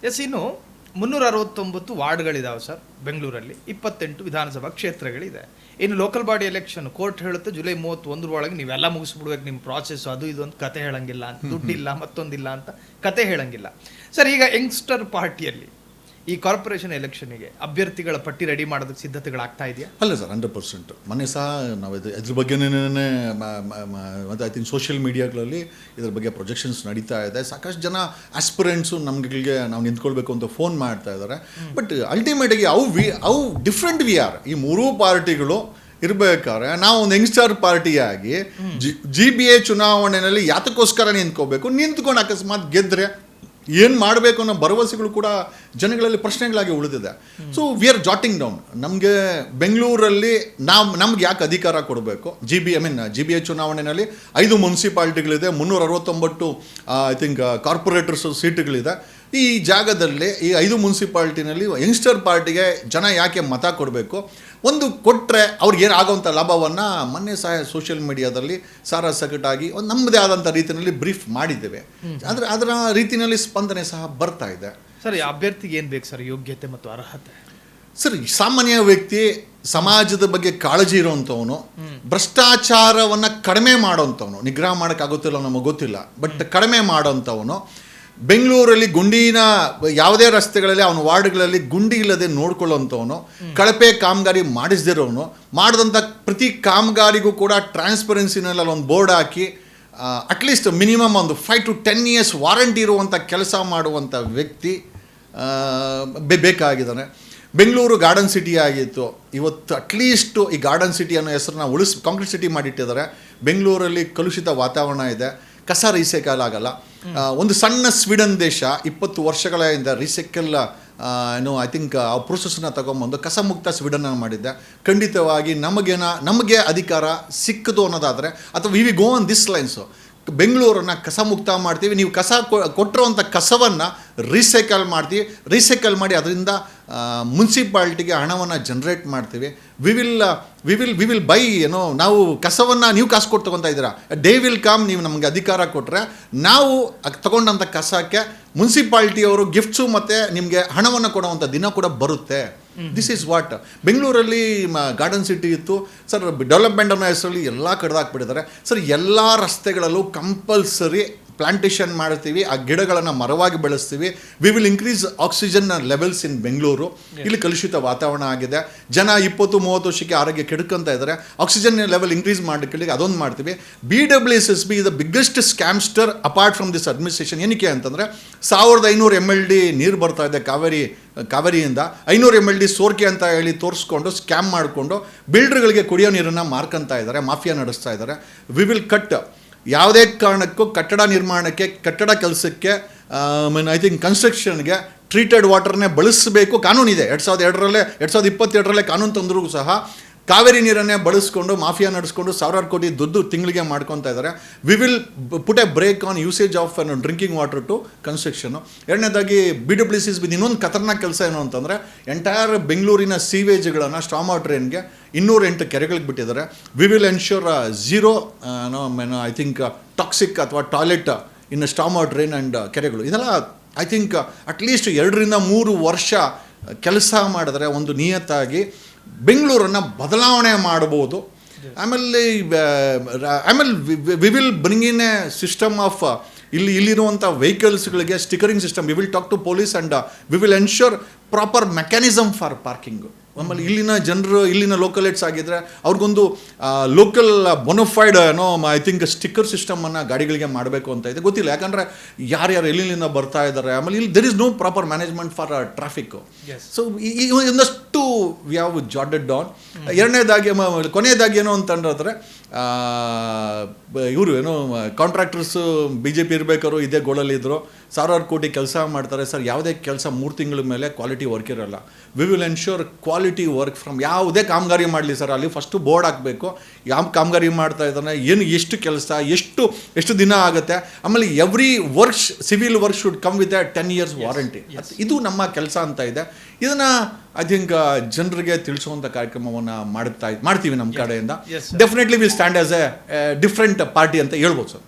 S, ಇನ್ನು 369 ವಾರ್ಡ್ಗಳಿದಾವೆ sir ಬೆಂಗಳೂರಲ್ಲಿ, 28 ವಿಧಾನಸಭಾ ಕ್ಷೇತ್ರಗಳಿದೆ. ಇನ್ನು ಲೋಕಲ್ ಬಾಡಿ ಎಲೆಕ್ಷನ್ ಕೋರ್ಟ್ ಹೇಳುತ್ತೆ ಜುಲೈ 31 ಒಳಗೆ ನೀವೆಲ್ಲ ಮುಗಿಸ್ಬಿಡ್ಬೇಕು ನಿಮ್ಮ ಪ್ರಾಸೆಸ್, ಅದು ಇದು ಅಂತ ಕತೆ ಹೇಳಂಗಿಲ್ಲ ಅಂತ, ದುಡ್ಡಿಲ್ಲ ಮತ್ತೊಂದಿಲ್ಲ ಅಂತ ಕತೆ ಹೇಳಂಗಿಲ್ಲ. ಸರ್, ಈಗ ಯಂಗ್ಸ್ಟರ್ ಪಾರ್ಟಿಯಲ್ಲಿ ಈ ಕಾರ್ಪೊರೇಷನ್ ಎಲೆಕ್ಷನ್ಗೆ ಅಭ್ಯರ್ಥಿಗಳ ಪಟ್ಟಿ ರೆಡಿ ಮಾಡೋದಕ್ಕೆ ಸಿದ್ಧತೆಗಳಾಗ್ತಾ ಇದೆಯಾ? ಅಲ್ಲ ಸರ್, 100%. ಮೊನ್ನೆ ಸಹ ನಾವು ಇದ್ರ ಬಗ್ಗೆನೇ ಮತ್ತು ಐ ಥಿಂಕ್ ಸೋಷಿಯಲ್ ಮೀಡಿಯಾಗಳಲ್ಲಿ ಇದ್ರ ಬಗ್ಗೆ ಪ್ರೊಜೆಕ್ಷನ್ಸ್ ನಡೀತಾ ಇದೆ. ಸಾಕಷ್ಟು ಜನ ಆಸ್ಪಿರೆಂಟ್ಸು ನಮಗೆ ನಾವು ನಿಂತ್ಕೊಳ್ಬೇಕು ಅಂತ ಫೋನ್ ಮಾಡ್ತಾ ಇದ್ದಾರೆ. ಬಟ್ ಅಲ್ಟಿಮೇಟಾಗಿ ಅವು ಡಿಫ್ರೆಂಟ್ ವಿ ಆರ್. ಈ ಮೂರೂ ಪಾರ್ಟಿಗಳು ಇರಬೇಕಾದ್ರೆ ನಾವು ಒಂದು ಯಂಗ್ಸ್ಟರ್ ಪಾರ್ಟಿಯಾಗಿ GBA ಚುನಾವಣೆಯಲ್ಲಿ ಯಾತಕ್ಕೋಸ್ಕರ ನಿಂತ್ಕೊಂಡು ಅಕಸ್ಮಾತ್ ಗೆದ್ದರೆ ಏನು ಮಾಡಬೇಕು ಅನ್ನೋ ಭರವಸೆಗಳು ಕೂಡ ಜನಗಳಲ್ಲಿ ಪ್ರಶ್ನೆಗಳಾಗಿ ಉಳಿದಿದೆ. So we are jotting down. ನಮಗೆ ಬೆಂಗಳೂರಲ್ಲಿ ನಮ್ಗೆ ಯಾಕೆ ಅಧಿಕಾರ ಕೊಡಬೇಕು? GBA ಚುನಾವಣೆಯಲ್ಲಿ 5 ಮುನ್ಸಿಪಾಲ್ಟಿಗಳಿದೆ, 369 ಐ ಥಿಂಕ್ ಕಾರ್ಪೊರೇಟರ್ಸ್ ಸೀಟುಗಳಿದೆ. ಈ ಜಾಗದಲ್ಲಿ ಈ 5 ಮುನ್ಸಿಪಾಲ್ಟಿನಲ್ಲಿ ಯಂಗ್ಸ್ಟರ್ ಪಾರ್ಟಿಗೆ ಜನ ಯಾಕೆ ಮತ ಕೊಡಬೇಕು? ಒಂದು ಕೊಟ್ಟರೆ ಅವ್ರಿಗೆ ಏನಾಗೋವಂಥ ಲಾಭವನ್ನು ಮೊನ್ನೆ ಸಹ ಸೋಷಿಯಲ್ ಮೀಡಿಯಾದಲ್ಲಿ ಸಾರಾಸಗಟಾಗಿ ಒಂದು ನಮ್ಮದೇ ಆದಂಥ ರೀತಿಯಲ್ಲಿ ಬ್ರೀಫ್ ಮಾಡಿದ್ದೇವೆ. ಆದರೆ ಅದರ ರೀತಿಯಲ್ಲಿ ಸ್ಪಂದನೆ ಸಹ ಬರ್ತಾ ಇದೆ. ಸರ್, ಅಭ್ಯರ್ಥಿಗೆ ಏನು ಬೇಕು ಸರ್ ಯೋಗ್ಯತೆ ಮತ್ತು ಅರ್ಹತೆ? ಸರ್, ಸಾಮಾನ್ಯ ವ್ಯಕ್ತಿ ಸಮಾಜದ ಬಗ್ಗೆ ಕಾಳಜಿ ಇರೋವಂಥವನು, ಭ್ರಷ್ಟಾಚಾರವನ್ನು ಕಡಿಮೆ ಮಾಡೋವಂಥವನು, ನಿಗ್ರಹ ಮಾಡೋಕ್ಕಾಗುತ್ತಿಲ್ಲ ನಮಗೆ ಗೊತ್ತಿಲ್ಲ, ಬಟ್ ಕಡಿಮೆ ಮಾಡೋವಂಥವನು, ಬೆಂಗಳೂರಲ್ಲಿ ಗುಂಡಿನ ಯಾವುದೇ ರಸ್ತೆಗಳಲ್ಲಿ ಅವನ ವಾರ್ಡ್ಗಳಲ್ಲಿ ಗುಂಡಿ ಇಲ್ಲದೆ ನೋಡ್ಕೊಳ್ಳೋವಂಥವನು, ಕಳಪೆ ಕಾಮಗಾರಿ ಮಾಡಿಸ್ದಿರೋನು, ಮಾಡಿದಂಥ ಪ್ರತಿ ಕಾಮಗಾರಿಗೂ ಕೂಡ ಟ್ರಾನ್ಸ್ಪರೆನ್ಸಿನಲ್ಲಿ ಒಂದು ಬೋರ್ಡ್ ಹಾಕಿ ಅಟ್ಲೀಸ್ಟ್ ಮಿನಿಮಮ್ ಒಂದು 5 to 10 years ವಾರಂಟಿ ಇರುವಂಥ ಕೆಲಸ ಮಾಡುವಂಥ ವ್ಯಕ್ತಿ ಬೇಕಾಗಿದ್ದಾನೆ. ಬೆಂಗಳೂರು ಗಾರ್ಡನ್ ಸಿಟಿ ಆಗಿತ್ತು, ಇವತ್ತು ಅಟ್ಲೀಸ್ಟು ಈ ಗಾರ್ಡನ್ ಸಿಟಿ ಅನ್ನೋ ಹೆಸರನ್ನ ಕಾಂಕ್ರೀಟ್ ಸಿಟಿ ಮಾಡಿಟ್ಟಿದ್ದಾರೆ. ಬೆಂಗಳೂರಲ್ಲಿ ಕಲುಷಿತ ವಾತಾವರಣ ಇದೆ, ಕಸ ರೀಸೈಕಲ್ ಆಗಲ್ಲ. ಒಂದು ಸಣ್ಣ ಸ್ವೀಡನ್ ದೇಶ 20 ವರ್ಷಗಳ ಹಿಂದೆ ರೀಸೈಕಲ್ ಐ ಥಿಂಕ್ ಆ ಪ್ರೋಸೆಸ್ನ ತಗೊಂಬಂದು ಕಸ ಮುಕ್ತ ಸ್ವೀಡನ್ನ ಮಾಡಿದ್ದೆ. ಖಂಡಿತವಾಗಿ ನಮಗೆ ಅಧಿಕಾರ ಸಿಕ್ಕದು ಅನ್ನೋದಾದರೆ, ಅಥವಾ we go on this lines, ಬೆಂಗಳೂರನ್ನು ಕಸ ಮುಕ್ತ ಮಾಡ್ತೀವಿ, ನೀವು ಕಸ ಕೊಟ್ಟಿರೋವಂಥ ಕಸವನ್ನು ರೀಸೈಕಲ್ ಮಾಡಿ ಅದರಿಂದ ಮುನ್ಸಿಪಾಲ್ಟಿಗೆ ಹಣವನ್ನು ಜನ್ರೇಟ್ ಮಾಡ್ತೀವಿ. ವಿ ವಿಲ್ ಬೈ ನಾವು ಕಸವನ್ನು ನೀವು ಕಾಸು ಕೊಟ್ಟು ತೊಗೊತಾ ಇದ್ದೀರಾ, ಡೇ ವಿಲ್ ಕಮ್, ನೀವು ನಮಗೆ ಅಧಿಕಾರ ಕೊಟ್ಟರೆ ನಾವು ತಗೊಂಡಂಥ ಕಸಕ್ಕೆ ಮುನ್ಸಿಪಾಲ್ಟಿಯವರು ಗಿಫ್ಟ್ಸು ಮತ್ತು ನಿಮಗೆ ಹಣವನ್ನು ಕೊಡುವಂಥ ದಿನ ಕೂಡ ಬರುತ್ತೆ. ದಿಸ್ ಈಸ್ ವಾಟ್ ಬೆಂಗಳೂರಲ್ಲಿ ಗಾರ್ಡನ್ ಸಿಟಿ ಇತ್ತು ಸರ್. ಡೆವಲಪ್ಮೆಂಟ್ ಅನ್ನೋ ಹೆಸರಲ್ಲಿ ಎಲ್ಲ ಕಡ್ದಾಕ್ಬಿಟ್ಟಿದ್ದಾರೆ ಸರ್. ಎಲ್ಲ ರಸ್ತೆಗಳಲ್ಲೂ ಕಂಪಲ್ಸರಿ ಪ್ಲಾಂಟೇಷನ್ ಮಾಡ್ತೀವಿ, ಆ ಗಿಡಗಳನ್ನು ಮರವಾಗಿ ಬೆಳೆಸ್ತೀವಿ. We will increase oxygen levels in Bengaluru. ಇಲ್ಲಿ ಕಲುಷಿತ ವಾತಾವರಣ ಆಗಿದೆ, ಜನ 20-30 ವರ್ಷಕ್ಕೆ ಆರೋಗ್ಯ ಕೆಡ್ಕೊಂತ ಇದ್ದಾರೆ. ಆಕ್ಸಿಜನ್ ಲೆವೆಲ್ ಇನ್ಕ್ರೀಸ್ ಮಾಡಲಿಕ್ಕೆ ಅದೊಂದು ಮಾಡ್ತೀವಿ. BWSSB is the biggest scamster apart from this administration. ಏನಕ್ಕೆ ಅಂತಂದರೆ 1500 MLD ನೀರು ಬರ್ತಾ ಇದೆ ಕಾವೇರಿಯಿಂದ, 500 MLD ಸೋರ್ಕೆ ಅಂತ ಹೇಳಿ ತೋರಿಸ್ಕೊಂಡು ಸ್ಕ್ಯಾಮ್ ಮಾಡಿಕೊಂಡು ಬಿಲ್ಡರ್ಗಳಿಗೆ ಕುಡಿಯೋ ನೀರನ್ನು ಮಾರ್ಕೊತಾ ಇದ್ದಾರೆ, ಮಾಫಿಯಾ ನಡೆಸ್ತಾ ಇದ್ದಾರೆ. ವಿ ವಿಲ್ ಕಟ್ ಯಾವುದೇ ಕಾರಣಕ್ಕೂ ಕಟ್ಟಡ ನಿರ್ಮಾಣಕ್ಕೆ, ಕಟ್ಟಡ ಕೆಲಸಕ್ಕೆ, ಐ ಥಿಂಕ್ ಕನ್ಸ್ಟ್ರಕ್ಷನ್ಗೆ ಟ್ರೀಟೆಡ್ ವಾಟರ್ನೇ ಬಳಸಬೇಕು. ಕಾನೂನಿದೆ, 2022 ಕಾನೂನು ತಂದರೂ ಸಹ ಕಾವೇರಿ ನೀರನ್ನೇ ಬಳಸ್ಕೊಂಡು ಮಾಫಿಯಾ ನಡೆಸ್ಕೊಂಡು ಸಾವಿರಾರು ಕೋಟಿ ದುಡ್ಡು ತಿಂಗಳಿಗೆ ಮಾಡ್ಕೊತಾ ಇದ್ದಾರೆ. We will put a break on usage of drinking water to construction. ಎರಡನೇದಾಗಿ BWSSB ಇನ್ನೊಂದು ಖತರ್ನಾಕ್ ಕೆಲಸ ಏನು ಅಂತಂದರೆ, ಎಂಟೈರ್ ಬೆಂಗಳೂರಿನ ಸೀವೇಜ್ಗಳನ್ನು ಸ್ಟಾಮ್ ವಾಟರ್ ಡ್ರೈನ್ಗೆ 208 ಕೆರೆಗಳಿಗೆ ಬಿಟ್ಟಿದ್ದಾರೆ. V will ensure zero I think toxic ಅಥವಾ ಟಾಯ್ಲೆಟ್ ಇನ್ನು ಸ್ಟಾಮ್ ವಾಟರ್ ಡ್ರೈನ್ ಆ್ಯಂಡ್ ಕೆರೆಗಳು. ಇದೆಲ್ಲ ಐ ಥಿಂಕ್ ಅಟ್ಲೀಸ್ಟ್ 2 to 3 ವರ್ಷ ಕೆಲಸ ಮಾಡಿದ್ರೆ ಒಂದು ನಿಯತ್ತಾಗಿ ಬೆಂಗಳೂರನ್ನು ಬದಲಾವಣೆ ಮಾಡ್ಬೋದು. ಆಮೇಲೆ we will bring in a system of ಇಲ್ಲಿರುವಂಥ ವೆಹಿಕಲ್ಸ್ಗಳಿಗೆ stickering system. We will talk to police and we will ensure proper mechanism for parking. ಆಮೇಲೆ ಇಲ್ಲಿನ ಜನರು, ಇಲ್ಲಿನ ಲೋಕಲೇಟ್ಸ್ ಆಗಿದ್ದರೆ ಅವ್ರಿಗೊಂದು local bonafide I think sticker ಸಿಸ್ಟಮನ್ನು ಗಾಡಿಗಳಿಗೆ ಮಾಡಬೇಕು ಅಂತ ಇದೆ. ಗೊತ್ತಿಲ್ಲ, ಯಾಕಂದರೆ ಯಾರ್ಯಾರು ಎಲ್ಲಿಂದ ಬರ್ತಾ ಇದ್ದಾರೆ. ಆಮೇಲೆ ಇಲ್ಲಿ there is no proper management for traffic. So ಇನ್ನಷ್ಟು ವಿ ಹ್ಯಾವ್ ಜಾಟೆಡ್ ಡೌನ್. ಕೊನೆಯದಾಗಿ ಏನು ಅಂತಂದ್ರೆ, ಇವರು ಕಾಂಟ್ರಾಕ್ಟರ್ಸು BJP ಇರಬೇಕಾದ್ರು ಇದೇ ಗೋಳಲ್ಲಿದ್ದರು, ಸಾವಿರಾರು ಕೋಟಿ ಕೆಲಸ ಮಾಡ್ತಾರೆ ಸರ್. ಯಾವುದೇ ಕೆಲಸ 3 ತಿಂಗಳ ಮೇಲೆ ಕ್ವಾಲಿಟಿ ವರ್ಕ್ ಇರೋಲ್ಲ. V will ensure quality work from ಯಾವುದೇ ಕಾಮಗಾರಿ ಮಾಡಲಿ ಸರ್, ಅಲ್ಲಿ ಫಸ್ಟು ಬೋರ್ಡ್ ಹಾಕಬೇಕು, ಯಾವ ಕಾಮಗಾರಿ ಮಾಡ್ತಾ ಇದ್ದಾನೆ, ಎಷ್ಟು ಕೆಲಸ, ಎಷ್ಟು ದಿನ ಆಗುತ್ತೆ. ಆಮೇಲೆ every work, civil work should come with 10 years warranty. ಇದು ನಮ್ಮ ಕೆಲಸ ಅಂತ ಇದೆ. ಇದನ್ನು ಐ ಥಿಂಕ್ ಜನರಿಗೆ ತಿಳಿಸುವಂಥ ಕಾರ್ಯಕ್ರಮವನ್ನು ಮಾಡ್ತೀವಿ ನಮ್ಮ ಕಡೆಯಿಂದ. Definitely will stand as A different party ಅಂತ ಹೇಳ್ಬೋದು ಸರ್.